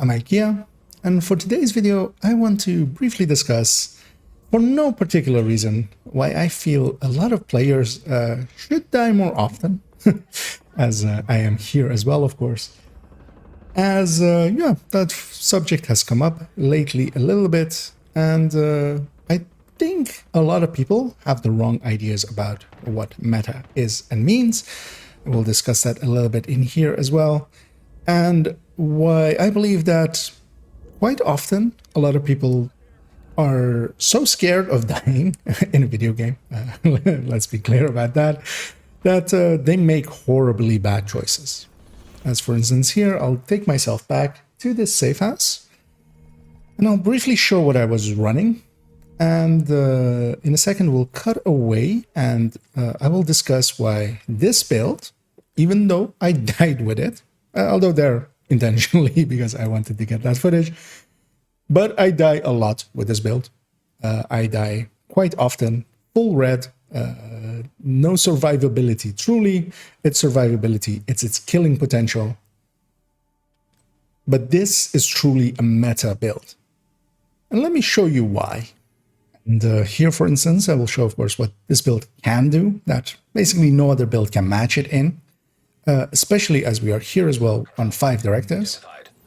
I'm IKEA, and for today's video I want to briefly discuss, for no particular reason, why I feel a lot of players should die more often, as I am here as well, of course. As, yeah, that subject has come up lately a little bit, and I think a lot of people have the wrong ideas about what meta is and means. We'll discuss that a little bit in here as well, and why I believe that quite often a lot of people are so scared of dying in a video game, let's be clear about that, that they make horribly bad choices. As for instance here, I'll take myself back to this safe house, and I'll briefly show what I was running, and in a second we'll cut away, and I will discuss why this build, even though I died with it, although there intentionally because I wanted to get that footage, but I die a lot with this build. I die quite often, full red, no survivability. Truly, it's survivability, it's its killing potential. But this is truly a meta build. And let me show you why. And here, for instance, I will show, of course, what this build can do, that basically no other build can match it in. Especially as we are here as well on 5 directives,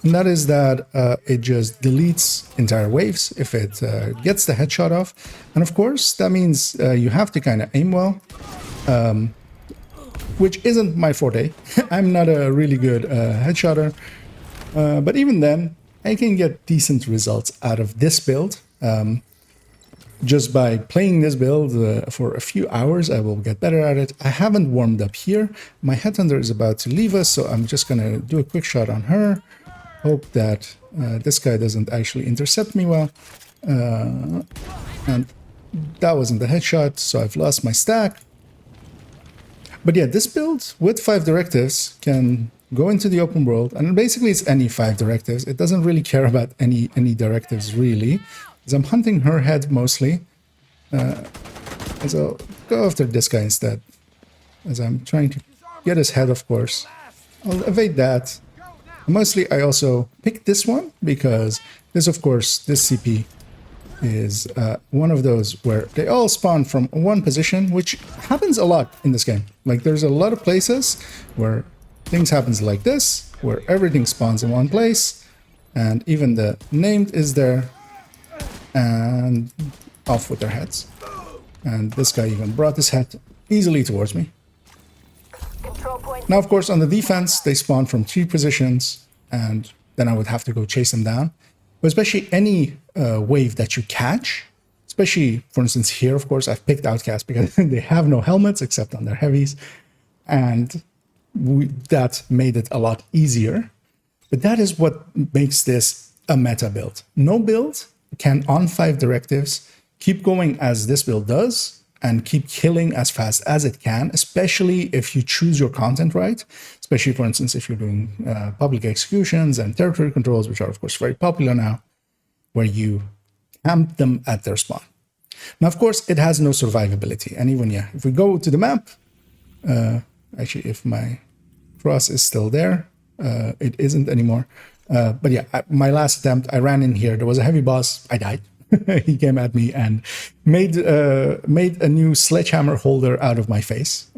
and that is that it just deletes entire waves if it gets the headshot off, and of course that means you have to kind of aim well, which isn't my forte. I'm not a really good headshotter, but even then I can get decent results out of this build. Just by playing this build for a few hours, I will get better at it. I haven't warmed up here. My headhunter is about to leave us, so I'm just going to do a quick shot on her. Hope that this guy doesn't actually intercept me well. And that wasn't the headshot, so I've lost my stack. But yeah, this build with 5 directives can go into the open world, and basically it's any 5 directives. It doesn't really care about any directives, really. As I'm hunting her head mostly, as I'll go after this guy instead, as I'm trying to get his head, of course. I'll evade that. Mostly I also picked this one because this, of course, this CP is one of those where they all spawn from one position, which happens a lot in this game. Like, there's a lot of places where things happens like this, where everything spawns in one place, and even the named is there, and off with their heads. And this guy even brought his head easily towards me. Now, of course, on the defense, they spawn from 3 positions, and then I would have to go chase them down. But especially any wave that you catch, especially, for instance, here, of course, I've picked Outcast because they have no helmets except on their heavies, and that made it a lot easier. But that is what makes this a meta build. No build can, on 5 directives, keep going as this build does and keep killing as fast as it can, especially if you choose your content right, especially, for instance, if you're doing public executions and territory controls, which are, of course, very popular now, where you camp them at their spawn. Now, of course, it has no survivability. And even, yeah, if we go to the map, actually, if my cross is still there, it isn't anymore. But yeah, my last attempt, I ran in here. There was a heavy boss. I died. He came at me and made a new sledgehammer holder out of my face.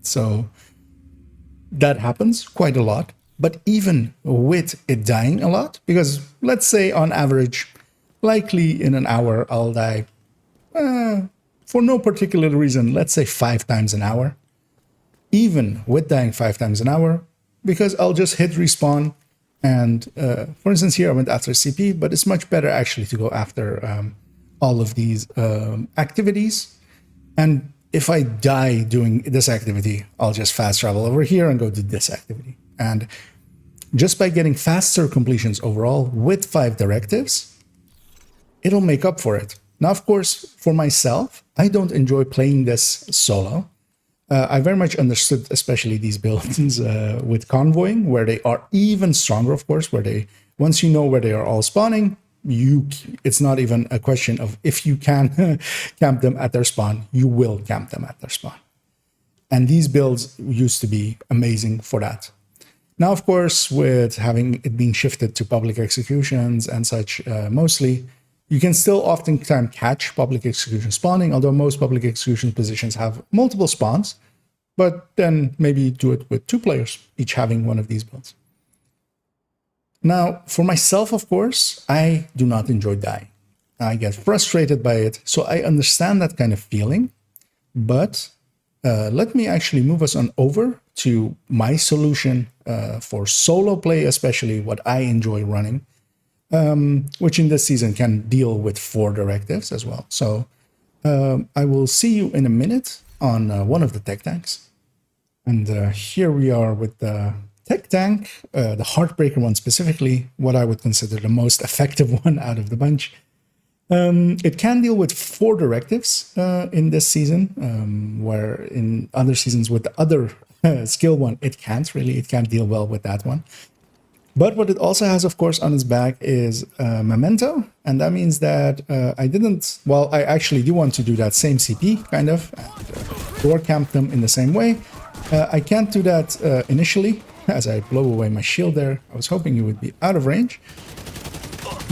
So that happens quite a lot. But even with it dying a lot, because let's say on average, likely in an hour, I'll die for no particular reason, let's say 5 times an hour. Even with dying 5 times an hour, because I'll just hit respawn. And for instance, here I went after CP, but it's much better actually to go after all of these activities. And if I die doing this activity, I'll just fast travel over here and go do this activity. And just by getting faster completions overall with 5 directives, it'll make up for it. Now, of course, for myself, I don't enjoy playing this solo. I very much understood, especially these builds with convoying, where they are even stronger, of course, where they, once you know where they are all spawning, it's not even a question of if you can camp them at their spawn, you will camp them at their spawn. And these builds used to be amazing for that. Now, of course, with having it being shifted to public executions and such, mostly, you can still oftentimes catch public execution spawning, although most public execution positions have multiple spawns, but then maybe do it with 2 players, each having one of these builds. Now, for myself, of course, I do not enjoy dying. I get frustrated by it, so I understand that kind of feeling, but let me actually move us on over to my solution for solo play, especially what I enjoy running, which in this season can deal with 4 directives as well. So I will see you in a minute on one of the tech tanks. And here we are with the tech tank, the Heartbreaker one specifically, what I would consider the most effective one out of the bunch. It can deal with 4 directives in this season, where in other seasons with the other skill one, it can't deal well with that one. But what it also has, of course, on its back is Memento, and that means that I actually do want to do that same CP, kind of, and door camp them in the same way. I can't do that initially, as I blow away my shield there. I was hoping you would be out of range.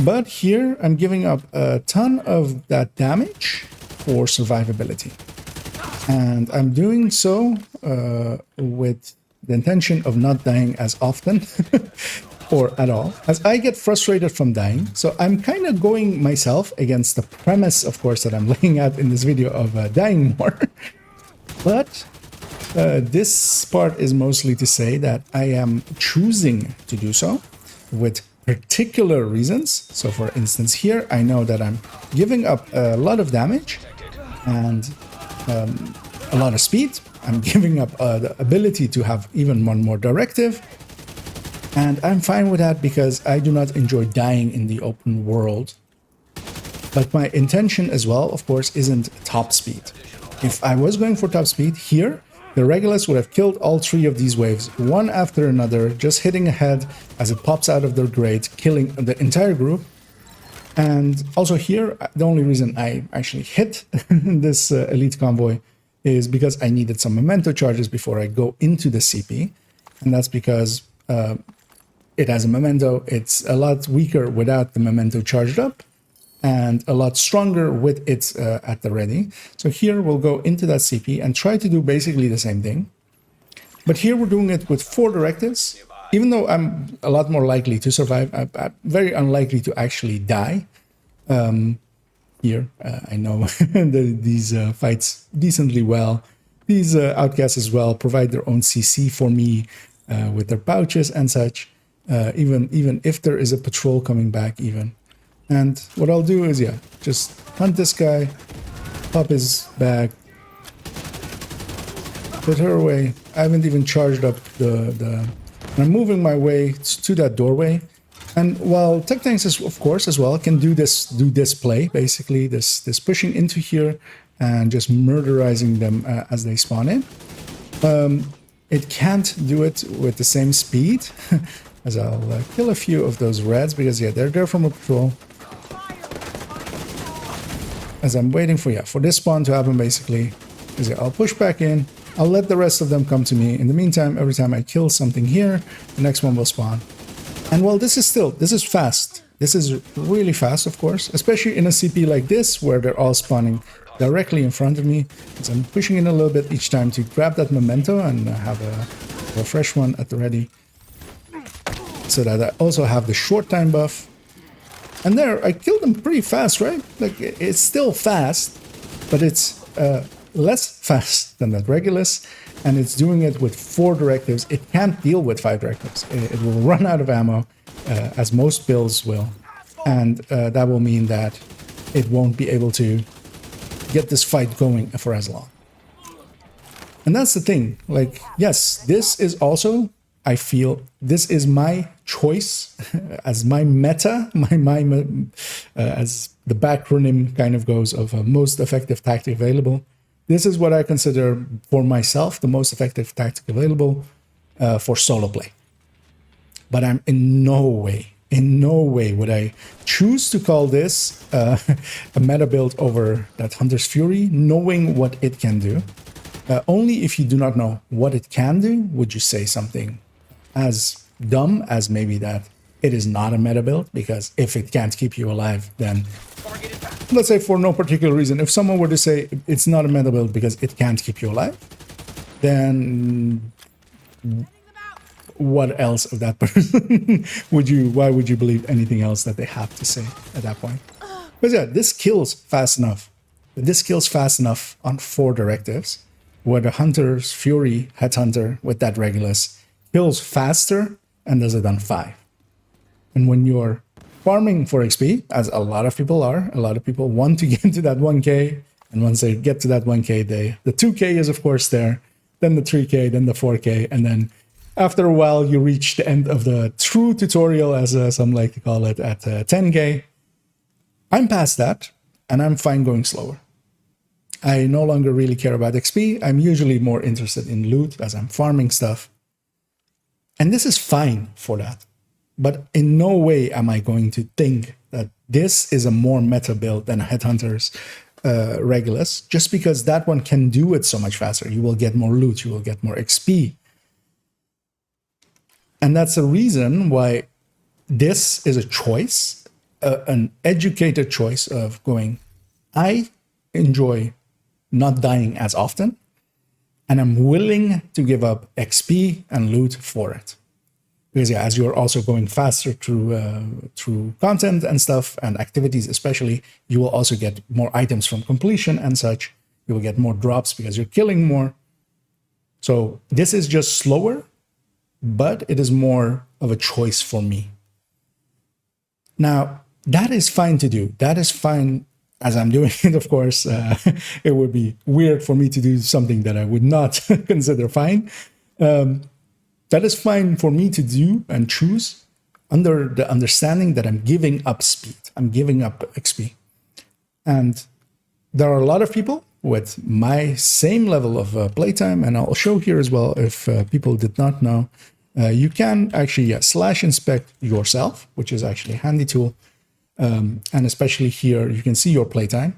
But here, I'm giving up a ton of that damage for survivability. And I'm doing so with the intention of not dying as often, or at all, as I get frustrated from dying. So I'm kind of going myself against the premise, of course, that I'm laying out in this video of dying more. But this part is mostly to say that I am choosing to do so with particular reasons. So for instance, here I know that I'm giving up a lot of damage and a lot of speed. I'm giving up the ability to have even one more directive, and I'm fine with that because I do not enjoy dying in the open world. But my intention as well, of course, isn't top speed. If I was going for top speed here, the Regulus would have killed all 3 of these waves, one after another, just hitting ahead as it pops out of their grate, killing the entire group. And also here, the only reason I actually hit this elite convoy is because I needed some memento charges before I go into the CP. And that's because it has a memento. It's a lot weaker without the memento charged up, and a lot stronger with it at the ready. So here we'll go into that CP and try to do basically the same thing. But here we're doing it with 4 directives. Even though I'm a lot more likely to survive, I'm very unlikely to actually die. Here, I know these fights decently well. These outcasts as well provide their own CC for me with their pouches and such, even if there is a patrol coming back even. And what I'll do is, just hunt this guy, pop his bag, put her away. I haven't even charged up I'm moving my way to that doorway. And while TechTank, of course, as well, can do this play, basically, this pushing into here and just murderizing them as they spawn in, it can't do it with the same speed, as I'll kill a few of those reds, because, they're there from a patrol. As I'm waiting for this spawn to happen, basically, is I'll push back in, I'll let the rest of them come to me. In the meantime, every time I kill something here, the next one will spawn. And well, this is fast. This is really fast, of course, especially in a CP like this, where they're all spawning directly in front of me. So I'm pushing in a little bit each time to grab that memento and have a fresh one at the ready, so that I also have the short time buff. And there, I killed them pretty fast, right? Like, it's still fast, but it's less fast than that Regulus, and it's doing it with 4 directives. It can't deal with 5 directives. It will run out of ammo, as most builds will, and that will mean that it won't be able to get this fight going for as long. And that's the thing. Like, yes, this is also, I feel, this is my choice as my meta, as the backronym kind of goes of most effective tactic available. This is what I consider for myself the most effective tactic available for solo play. But I'm in no way would I choose to call this a meta build over that Hunter's Fury, knowing what it can do. Only if you do not know what it can do would you say something as dumb as maybe that it is not a meta build, because if it can't keep you alive, then let's say for no particular reason, if someone were to say it's not a meta build because it can't keep you alive, then what else of that person why would you believe anything else that they have to say at that point? Because yeah, this kills fast enough. This kills fast enough on 4 directives, where the Hunter's Fury Headhunter with that Regulus kills faster and does it on 5. And when you're farming for XP, as a lot of people are, a lot of people want to get to that 1k, and once they get to that 1k, the 2k is of course there, then the 3k, then the 4k, and then after a while you reach the end of the true tutorial, as some like to call it, at 10k. I'm past that, and I'm fine going slower. I no longer really care about XP. I'm usually more interested in loot as I'm farming stuff. And this is fine for that. But in no way am I going to think that this is a more meta build than Headhunter's Regulus, just because that one can do it so much faster. You will get more loot, you will get more XP. And that's the reason why this is a choice, an educated choice of going, I enjoy not dying as often, and I'm willing to give up XP and loot for it. Because yeah, as you're also going faster through content and stuff and activities especially, you will also get more items from completion and such. You will get more drops because you're killing more. So this is just slower, but it is more of a choice for me. Now, that is fine to do. That is fine as I'm doing it, of course. It would be weird for me to do something that I would not consider fine. That is fine for me to do and choose under the understanding that I'm giving up speed. I'm giving up XP. And there are a lot of people with my same level of playtime, and I'll show here as well if people did not know. You can actually /inspect yourself, which is actually a handy tool. And especially here, you can see your playtime.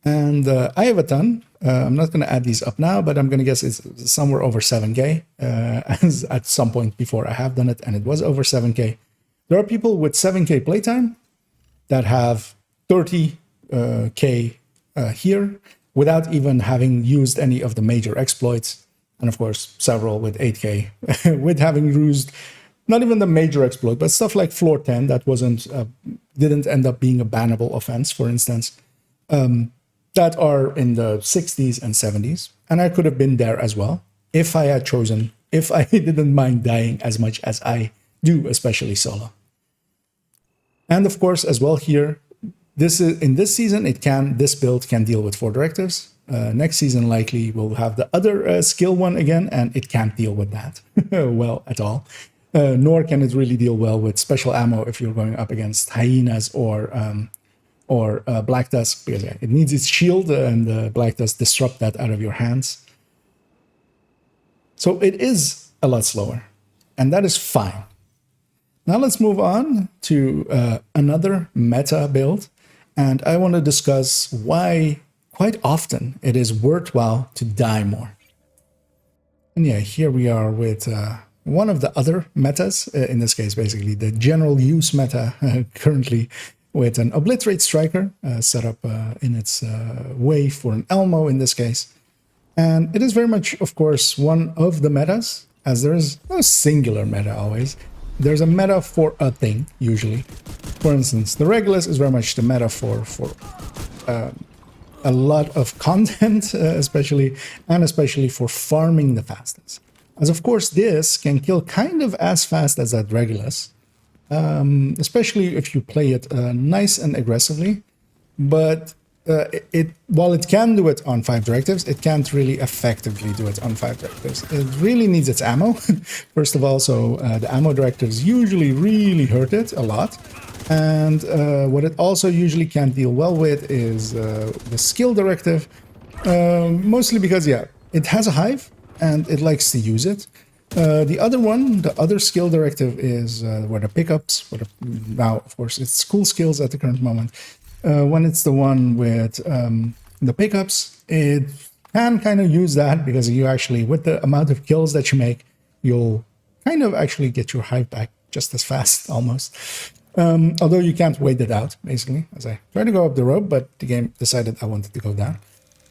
And I have a ton. I'm not going to add these up now, but I'm going to guess it's somewhere over 7K. As at some point before I have done it, and it was over 7K. There are people with 7K playtime that have 30K here without even having used any of the major exploits. And of course, several with 8K with having used not even the major exploit, but stuff like floor 10 that didn't end up being a bannable offense, for instance. That are in the 60s and 70s. And I could have been there as well if I had chosen, if I didn't mind dying as much as I do, especially solo. And of course, as well here, in this season, this build can deal with 4 directives. Next season, likely, we'll have the other skill one again, and it can't deal with that well at all. Nor can it really deal well with special ammo if you're going up against hyenas or Black Tusk, because it needs its shield, and Black Tusk disrupt that out of your hands. So it is a lot slower, and that is fine. Now let's move on to another meta build, and I want to discuss why quite often it is worthwhile to die more. And yeah, here we are with one of the other metas, in this case basically the general use meta currently, with an Obliterate Striker set up in its way for an Elmo in this case. And it is very much, of course, one of the metas, as there is no singular meta always. There's a meta for a thing, usually. For instance, the Regulus is very much the meta for a lot of content, especially for farming the fastest. As of course, this can kill kind of as fast as that Regulus, especially if you play it nice and aggressively. But while it can do it on 5 directives, it can't really effectively do it on 5 directives. It really needs its ammo, first of all, so the ammo directives usually really hurt it a lot. And what it also usually can't deal well with is the skill directive, mostly because, yeah, it has a hive and it likes to use it. The other skill directive is where the pickups, now, of course, it's cool skills at the current moment. When it's the one with the pickups, it can kind of use that because you actually, with the amount of kills that you make, you'll kind of actually get your hive back just as fast, almost. Although you can't wait it out, basically, as I tried to go up the rope, but the game decided I wanted to go down.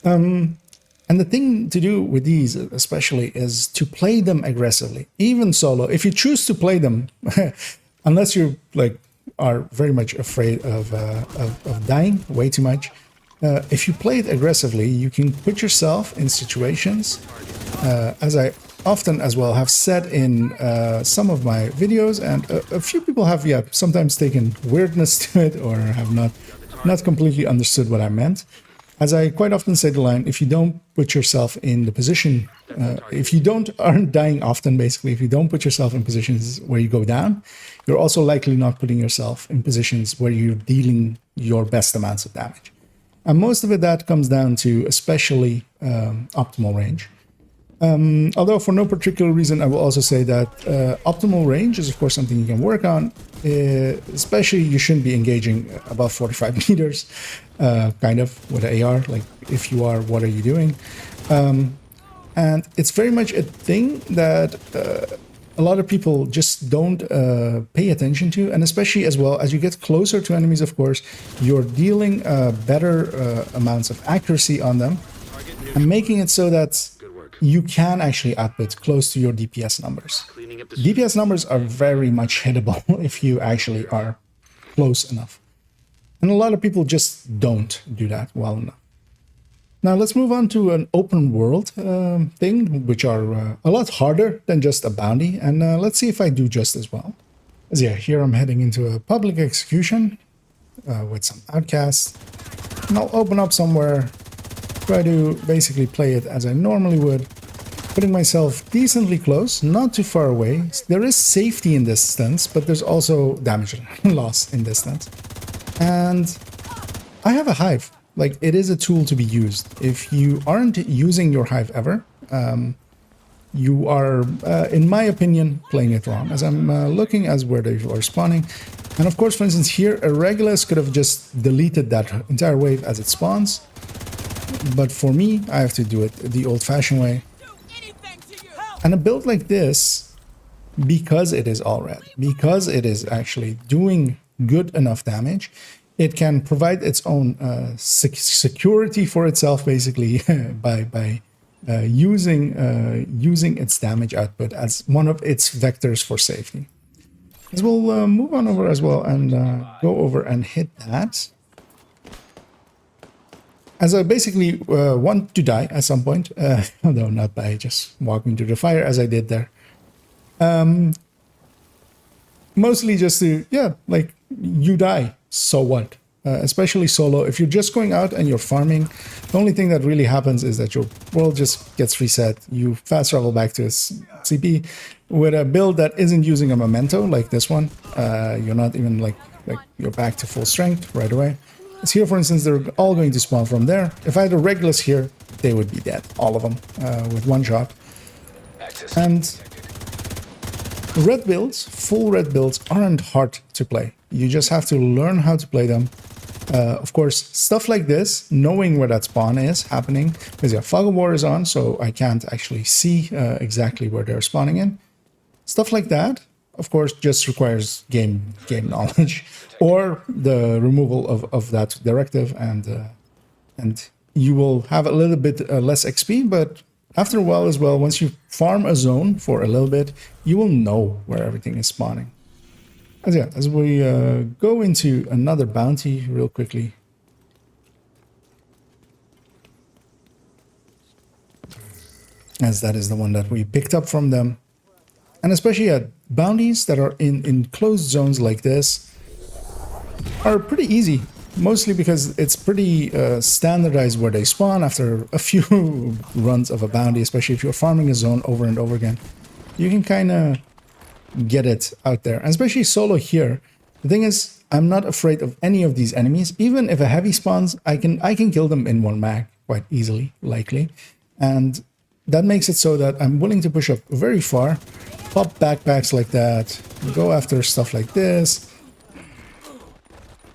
And the thing to do with these, especially, is to play them aggressively, even solo. If you choose to play them, unless you are very much afraid of dying way too much, if you play it aggressively, you can put yourself in situations, as I often as well have said in some of my videos, and a few people have sometimes taken weirdness to it or have not completely understood what I meant. As I quite often say the line, if you don't put yourself in the position, if you aren't dying often, basically, if you don't put yourself in positions where you go down, you're also likely not putting yourself in positions where you're dealing your best amounts of damage. And most of it, that comes down to especially optimal range. Although for no particular reason, I will also say that optimal range is, of course, something you can work on. Especially, you shouldn't be engaging above 45 meters, kind of, with an AR. Like, if you are, what are you doing? And it's very much a thing that a lot of people just don't pay attention to. And especially, as well, as you get closer to enemies, of course, you're dealing better amounts of accuracy on them and making it so that you can actually output close to your DPS numbers. DPS numbers are very much hittable if you actually are close enough. And a lot of people just don't do that well enough. Now let's move on to an open world thing, which are a lot harder than just a bounty. And let's see if I do just as well. As here I'm heading into a public execution with some outcasts. And I'll open up somewhere, try to basically play it as I normally would, putting myself decently close, not too far away. There is safety in this stance, but there's also damage loss in this stance. And I have a hive. Like, it is a tool to be used. If you aren't using your hive ever, you are, in my opinion, playing it wrong. As I'm looking as where they are spawning. And of course, for instance, here, a Regulus could have just deleted that entire wave as it spawns. But for me, I have to do it the old-fashioned way. And a build like this, because it is all red, because it is actually doing good enough damage, it can provide its own security for itself, basically, by using its damage output as one of its vectors for safety. As we'll move on over as well and go over and hit that. As I basically want to die at some point, although not by just walking through the fire as I did there. Mostly just to, like, you die, so what? Especially solo. If you're just going out and you're farming, the only thing that really happens is that your world just gets reset. You fast travel back to CP with a build that isn't using a memento like this one. You're not even like you're back to full strength right away. As here, for instance, they're all going to spawn from there. If I had a Regulus here, they would be dead, all of them, with one shot. And red builds, full red builds, aren't hard to play. You just have to learn how to play them. Of course, stuff like this, knowing where that spawn is happening, because Fog of War is on, so I can't actually see exactly where they're spawning in. Stuff like that, of course, just requires game knowledge, or the removal of that directive, and you will have a little bit less XP, but after a while as well, once you farm a zone for a little bit, you will know where everything is spawning. As we go into another bounty real quickly. As that is the one that we picked up from them. And especially bounties that are in closed zones like this are pretty easy. Mostly because it's pretty standardized where they spawn after a few runs of a bounty, especially if you're farming a zone over and over again. You can kind of get it out there. And especially solo here. The thing is, I'm not afraid of any of these enemies. Even if a heavy spawns, I can kill them in one mag quite easily, likely. And that makes it so that I'm willing to push up very far, pop backpacks like that, go after stuff like this,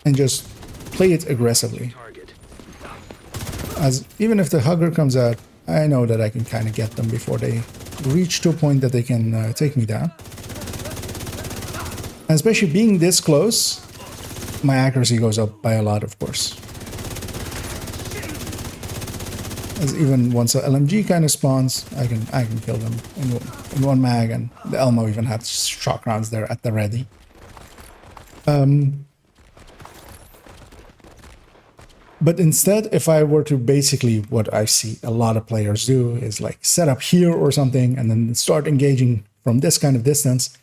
and just play it aggressively. As even if the hugger comes out, I know that I can kind of get them before they reach to a point that they can take me down. And especially being this close, my accuracy goes up by a lot, of course. As even once a LMG kind of spawns, I can kill them in one mag, and the Elmo even had shock rounds there at the ready. But instead, if I were to basically, what I see a lot of players do is like set up here or something and then start engaging from this kind of distance,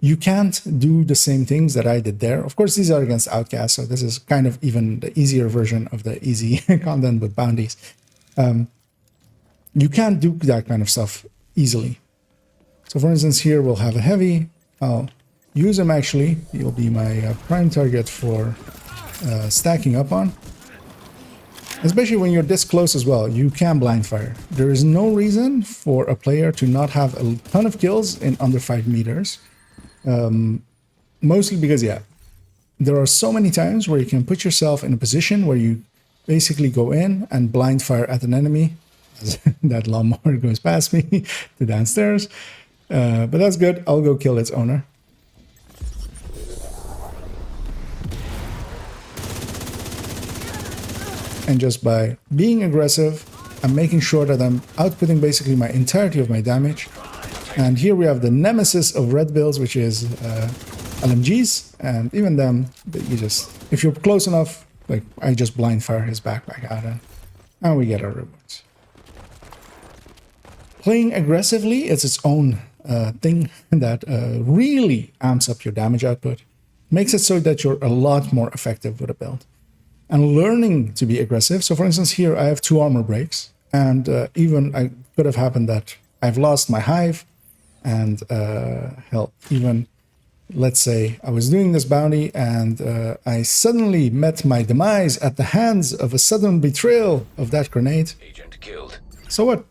you can't do the same things that I did there. Of course, these are against outcasts, so this is kind of even the easier version of the easy content with bounties. You can't do that kind of stuff easily. So for instance, here we'll have a heavy. I'll use him actually. He'll be my prime target for stacking up on. Especially when you're this close as well, you can blind fire. There is no reason for a player to not have a ton of kills in under 5 meters. Mostly because, yeah, there are so many times where you can put yourself in a position where you basically go in and blind fire at an enemy. That lawnmower goes past me to downstairs. But that's good. I'll go kill its owner. And just by being aggressive, I'm making sure that I'm outputting basically my entirety of my damage. And here we have the nemesis of red builds, which is LMGs. And even them, you just, if you're close enough, like I just blind fire his backpack out and we get our rewards. Playing aggressively is its own thing that really amps up your damage output. Makes it so that you're a lot more effective with a build. And learning to be aggressive. So for instance, here I have 2 armor breaks. And even it could have happened that I've lost my hive. And hell, even let's say I was doing this bounty and I suddenly met my demise at the hands of a sudden betrayal of that grenade. Agent killed. So what?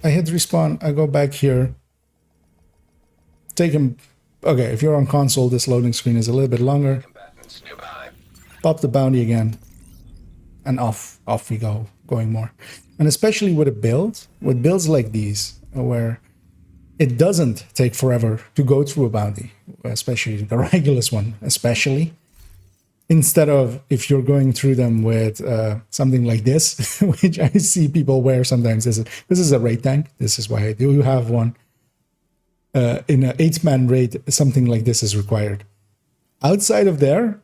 I hit respawn, I go back here. Take him. Okay, if you're on console, this loading screen is a little bit longer. Combatants nearby. Pop the bounty again, and off we go, going more. And especially with builds like these, where it doesn't take forever to go through a bounty, especially the Regulus one, especially. Instead of if you're going through them with something like this, which I see people wear sometimes. This is a raid tank. This is why I do have one. In an 8-man raid, something like this is required. Outside of there,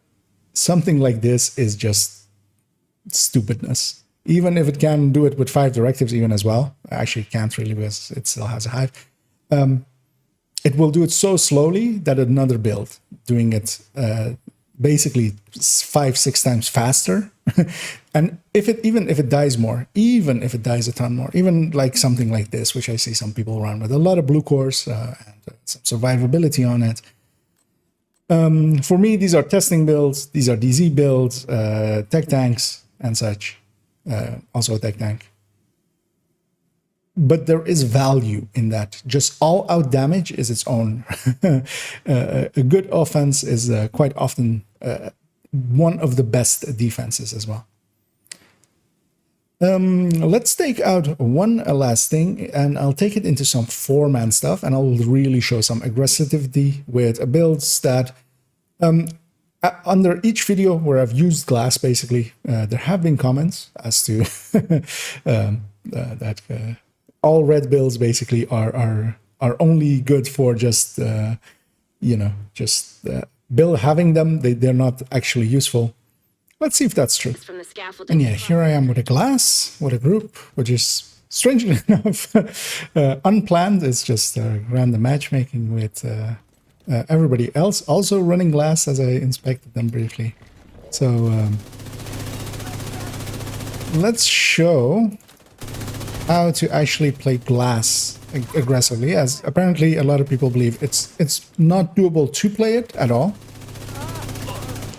something like this is just stupidness. Even if it can do it with 5 directives even as well. Actually, it can't really because it still has a hive. It will do it so slowly that another build doing it basically 5-6 times faster. And even if it dies more, even if it dies a ton more, even like something like this, which I see some people run with a lot of blue cores and some survivability on it. For me, these are testing builds. These are DZ builds, tech tanks and such. Also a tech tank. But there is value in that. Just all out damage is its own. A good offense is quite often one of the best defenses as well. Let's take out one last thing, and I'll take it into some 4-man stuff, and I'll really show some aggressivity with builds that under each video where I've used glass, basically, there have been comments as to that all red builds basically are only good for just having them. They're not actually usul. Let's see if that's true. And yeah, here I am with a glass, with a group, which is strangely enough unplanned. It's just random matchmaking with everybody else also running glass as I inspected them briefly. So let's show how to actually play glass aggressively, as apparently a lot of people believe it's not doable to play it at all.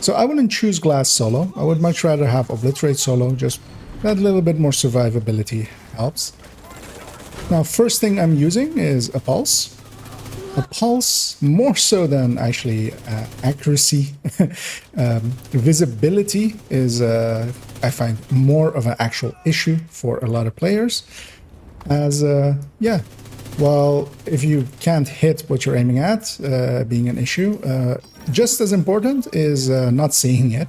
So I wouldn't choose glass solo. I would much rather have obliterate solo, just that little bit more survivability helps. Now, first thing I'm using is a pulse. A pulse, more so than actually accuracy. Visibility is, I find, more of an actual issue for a lot of players. As, yeah, Well, if you can't hit what you're aiming at, being an issue, just as important is not seeing it,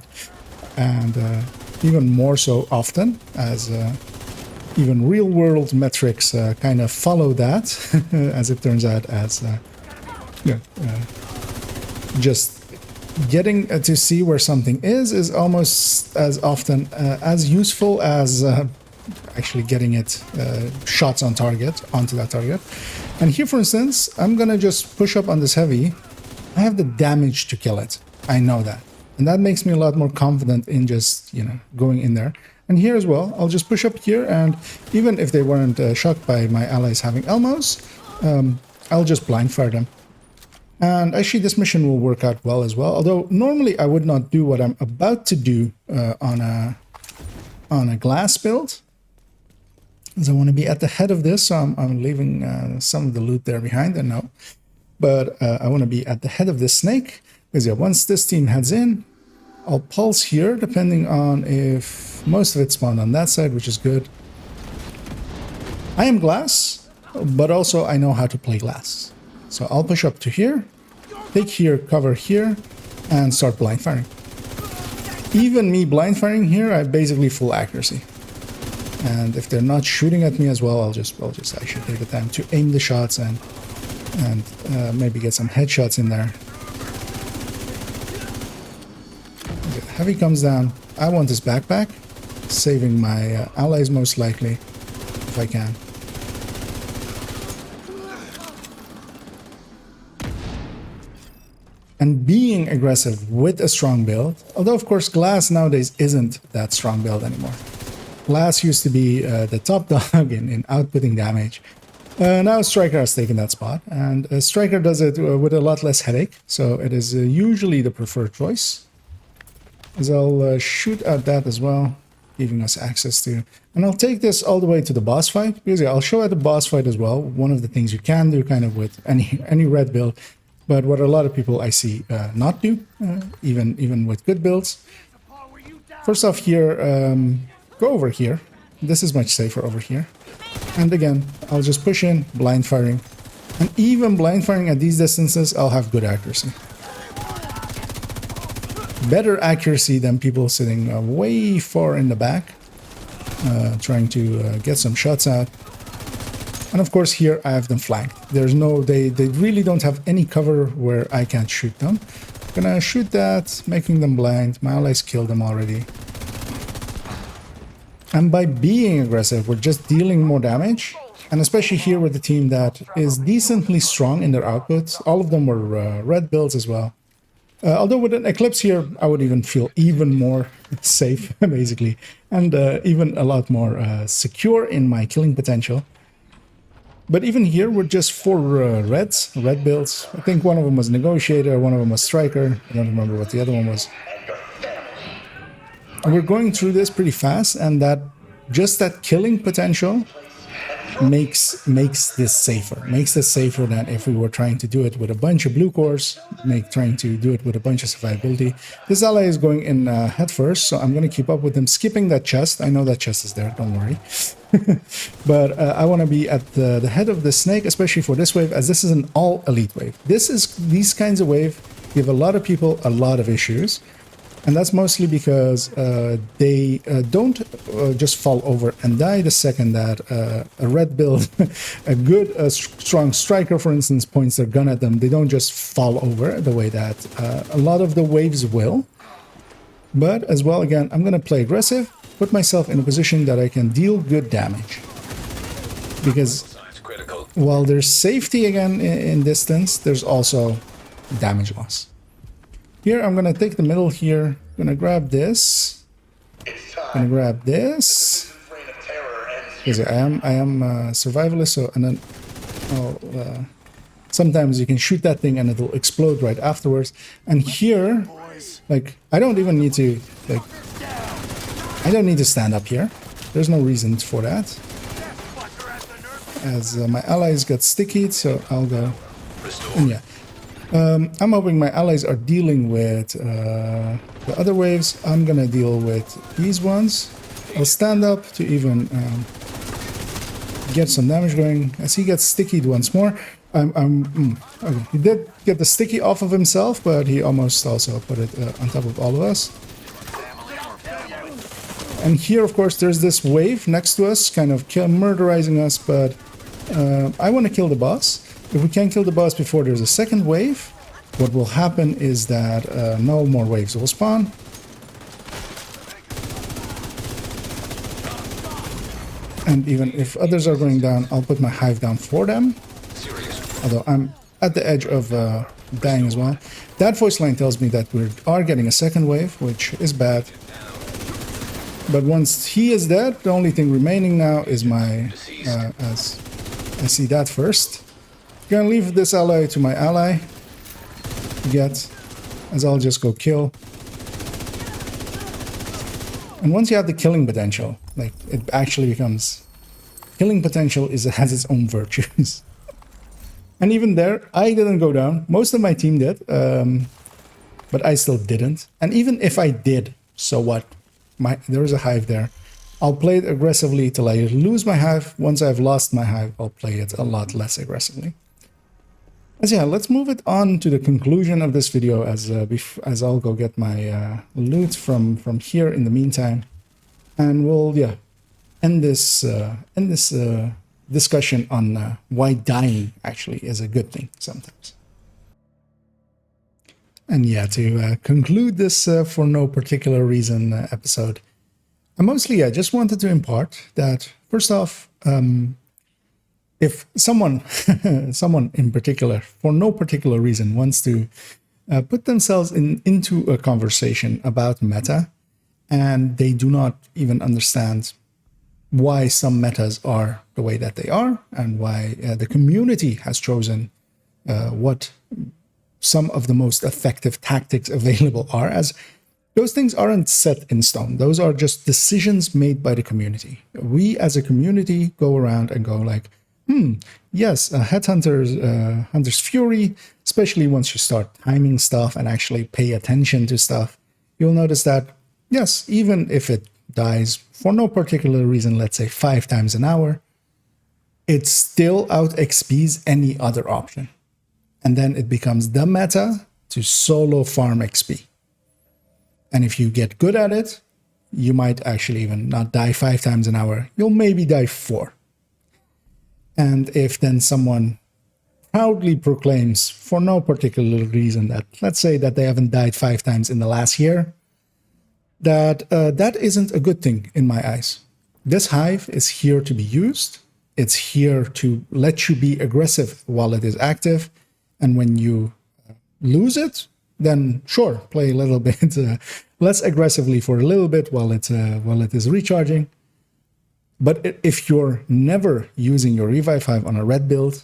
and even more so often, as even real-world metrics kind of follow that, as it turns out, as just getting to see where something is almost as often as useful as actually getting it shots on target, onto that target. And here, for instance, I'm gonna just push up on this heavy. I have the damage to kill it. I know that. And that makes me a lot more confident in just, you know, going in there. And here as well, I'll just push up here, and even if they weren't shocked by my allies having Elmos, I'll just blind fire them. And actually this mission will work out well as well, although normally I would not do what I'm about to do on a glass build, as I want to be at the head of this, so I'm leaving some of the loot there behind, and no. But I want to be at the head of this snake, because yeah, once this team heads in, I'll pulse here, depending on if most of it spawned on that side, which is good. I am glass, but also I know how to play glass. So I'll push up to here, take here, cover here, and start blind firing. Even me blind firing here, I have basically full accuracy. And if they're not shooting at me as well, I should take the time to aim the shots and maybe get some headshots in there. Okay, heavy comes down. I want this backpack, saving my allies most likely, if I can. And being aggressive with a strong build, although of course glass nowadays isn't that strong build anymore. Glass used to be the top dog in outputting damage. Now Striker has taken that spot, and Striker does it with a lot less headache, so it is usually the preferred choice. As I'll shoot at that as well, giving us access to... And I'll take this all the way to the boss fight, because yeah, I'll show at the boss fight as well, one of the things you can do kind of with any red build, but what a lot of people I see not do, even with good builds. First off here, go over here. This is much safer over here. And again, I'll just push in, blind firing. And even blind firing at these distances, I'll have good accuracy. Better accuracy than people sitting way far in the back, trying to get some shots out. And of course here I have them flanked. There's no, they really don't have any cover where I can't shoot them. I'm gonna shoot that, making them blind. My allies killed them already. And by being aggressive, we're just dealing more damage. And especially here with a team that is decently strong in their outputs. All of them were red builds as well. Although with an Eclipse here, I would even feel even more safe, basically. And even a lot more secure in my killing potential. But even here, we're just 4 red builds. I think one of them was Negotiator, one of them was Striker. I don't remember what the other one was. And we're going through this pretty fast, and that just that killing potential makes this safer. Makes this safer than if we were trying to do it with a bunch of blue cores, trying to do it with a bunch of survivability. This ally is going in head first, so I'm going to keep up with him, skipping that chest. I know that chest is there, don't worry. But I want to be at the head of the snake, especially for this wave, as this is an all-elite wave. These kinds of wave give a lot of people a lot of issues. And that's mostly because they don't just fall over and die the second that a red build, a good, strong striker, for instance, points their gun at them. They don't just fall over the way that a lot of the waves will. But as well, again, I'm going to play aggressive, put myself in a position that I can deal good damage. Because while there's safety again in distance, there's also damage loss. Here, I'm going to take the middle here. I'm going to grab this. I'm going to grab this. Because I am a survivalist, so, and then sometimes you can shoot that thing and it'll explode right afterwards. And here, like, I don't even need to, like, I don't need to stand up here. There's no reason for that. As my allies got sticky, so I'll go. And yeah. I'm hoping my allies are dealing with the other waves. I'm gonna deal with these ones. I'll stand up to even get some damage going as he gets stickied once more. Okay. He did get the sticky off of himself, but he almost also put it on top of all of us. And here, of course, there's this wave next to us, kind of murderizing us, but I want to kill the boss. If we can't kill the boss before there's a second wave, what will happen is that no more waves will spawn. And even if others are going down, I'll put my hive down for them. Although I'm at the edge of dying as well. That voice line tells me that we are getting a second wave, which is bad. But once he is dead, the only thing remaining now is my... as I see that first. I'm gonna leave this ally to my ally to get, as I'll just go kill. And once you have the killing potential, like, it actually becomes... Killing potential has its own virtues. And even there, I didn't go down. Most of my team did, but I still didn't. And even if I did, so what? There is a hive there. I'll play it aggressively till I lose my hive. Once I've lost my hive, I'll play it a lot less aggressively. As yeah, let's move it on to the conclusion of this video as I'll go get my loot from here in the meantime. And we'll, yeah, end this discussion on why dying actually is a good thing sometimes. And yeah, to conclude this for no particular reason episode, I mostly just wanted to impart that, first off, if someone in particular, for no particular reason, wants to put themselves into a conversation about meta, and they do not even understand why some metas are the way that they are, and why the community has chosen what some of the most effective tactics available are, as those things aren't set in stone. Those are just decisions made by the community. We as a community go around and go like, yes, Hunter's Fury, especially once you start timing stuff and actually pay attention to stuff, you'll notice that, yes, even if it dies for no particular reason, let's say 5 times an hour, it still out XPs any other option. And then it becomes the meta to solo farm XP. And if you get good at it, you might actually even not die 5 times an hour. You'll maybe die 4. And if then someone proudly proclaims, for no particular reason, that let's say that they haven't died 5 times in the last year, that isn't a good thing in my eyes. This hive is here to be used. It's here to let you be aggressive while it is active. And when you lose it, then sure, play a little bit less aggressively for a little bit while it is recharging. But if you're never using your revive hive on a red build,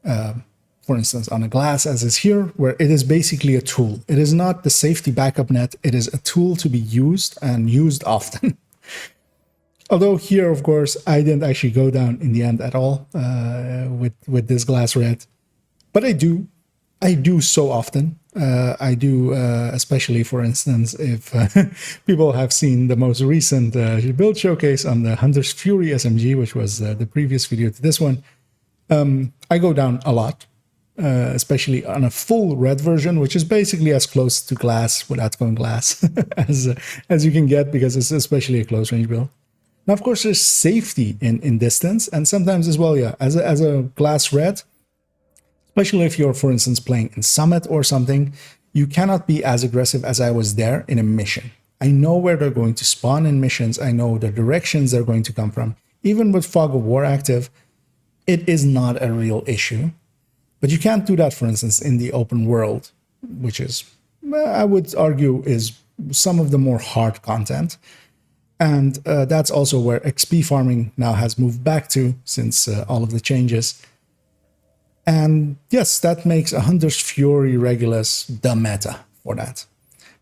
for instance, on a glass, as is here, where it is basically a tool. It is not the safety backup net. It is a tool to be used and used often. Although here, of course, I didn't actually go down in the end at all with this glass red. But I do so often. I do, especially, for instance, if people have seen the most recent build showcase on the Hunter's Fury SMG, which was the previous video to this one. I go down a lot, especially on a full red version, which is basically as close to glass without going glass as you can get, because it's especially a close range build. Now, of course, there's safety in distance, and sometimes as well, yeah, as a glass red. Especially if you're, for instance, playing in Summit or something, you cannot be as aggressive as I was there in a mission. I know where they're going to spawn in missions. I know the directions they're going to come from. Even with Fog of War active, it is not a real issue. But you can't do that, for instance, in the open world, which is, I would argue, is some of the more hard content. And that's also where XP farming now has moved back to since all of the changes. And yes, that makes a Hunter's Fury Regulus the meta for that.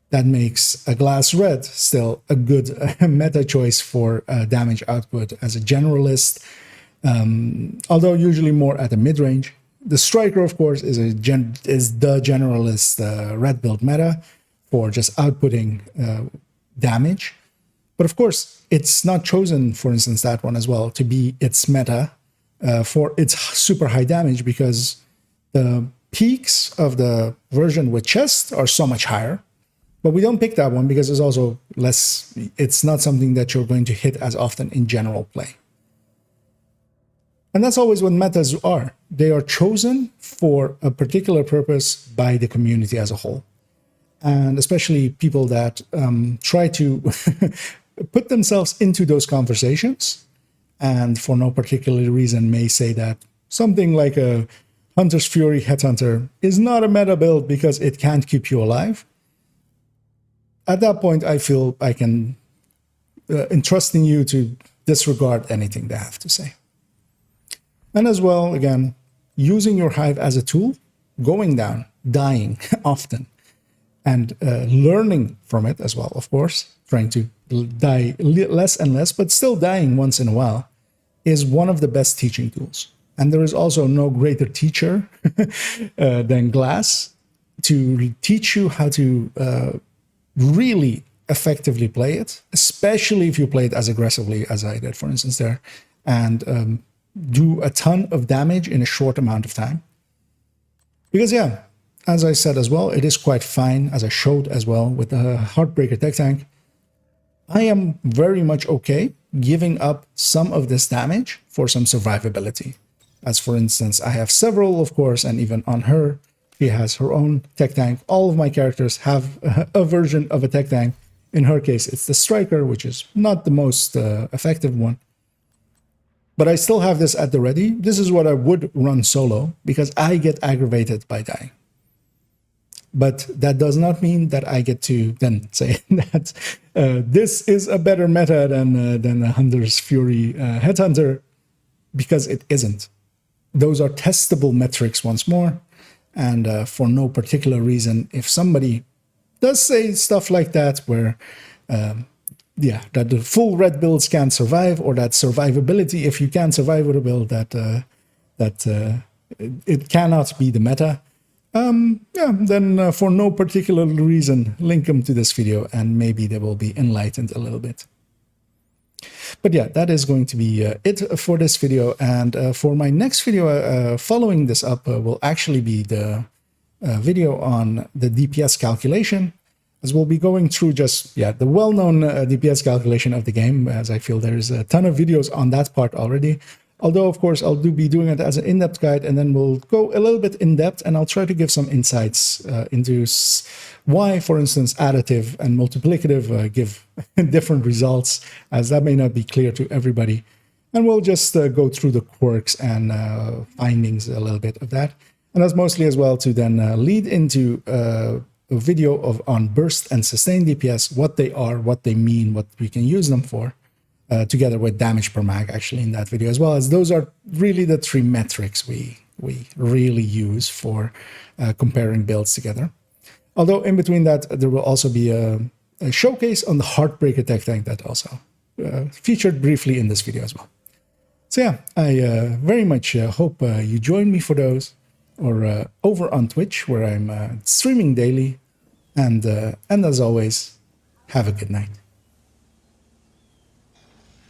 That makes a glass red still a good meta choice for damage output as a generalist, although usually more at the mid-range. The Striker, of course, is the generalist red build meta for just outputting damage. But of course, it's not chosen, for instance, that one as well, to be its meta for its super high damage, because the peaks of the version with chest are so much higher. But we don't pick that one because it's also less, it's not something that you're going to hit as often in general play. And that's always what metas are. They are chosen for a particular purpose by the community as a whole. And especially people that try to put themselves into those conversations and for no particular reason may say that something like a Hunter's Fury Headhunter is not a meta build because it can't keep you alive. At that point, I feel I can entrust in you to disregard anything they have to say. And as well, again, using your hive as a tool, going down, dying often, and learning from it as well, of course, trying to die less and less, but still dying once in a while, is one of the best teaching tools. And there is also no greater teacher than Glass to teach you how to really effectively play it, especially if you play it as aggressively as I did, for instance, there, and do a ton of damage in a short amount of time. Because, yeah, as I said as well, it is quite fine, as I showed as well with the Heartbreaker TechTank. I am very much okay giving up some of this damage for some survivability. As for instance, I have several, of course, and even on her, she has her own TechTank. All of my characters have a version of a TechTank. In her case, it's the Striker, which is not the most effective one. But I still have this at the ready. This is what I would run solo because I get aggravated by dying. But that does not mean that I get to then say that this is a better meta than a Hunter's Fury Headhunter, because it isn't. Those are testable metrics once more. And for no particular reason, if somebody does say stuff like that, where, yeah, that the full red builds can't survive, or that survivability, if you can't survive with a build, that it cannot be the meta, yeah, then for no particular reason, link them to this video and maybe they will be enlightened a little bit. But yeah, that is going to be it for this video. And for my next video, following this up, will actually be the video on the DPS calculation, as we'll be going through just, yeah, the well-known DPS calculation of the game, as I feel there's a ton of videos on that part already. Although, of course, I'll be doing it as an in-depth guide, and then we'll go a little bit in-depth, and I'll try to give some insights into why, for instance, additive and multiplicative give different results, as that may not be clear to everybody. And we'll just go through the quirks and findings a little bit of that. And that's mostly as well to then lead into a video on burst and sustained DPS, what they are, what they mean, what we can use them for. Together with damage per mag, actually, in that video, as well, as those are really the three metrics we really use for comparing builds together. Although in between that, there will also be a showcase on the Heartbreaker TechTank that also featured briefly in this video as well. So yeah, I very much hope you join me for those, or over on Twitch, where I'm streaming daily. And as always, have a good night.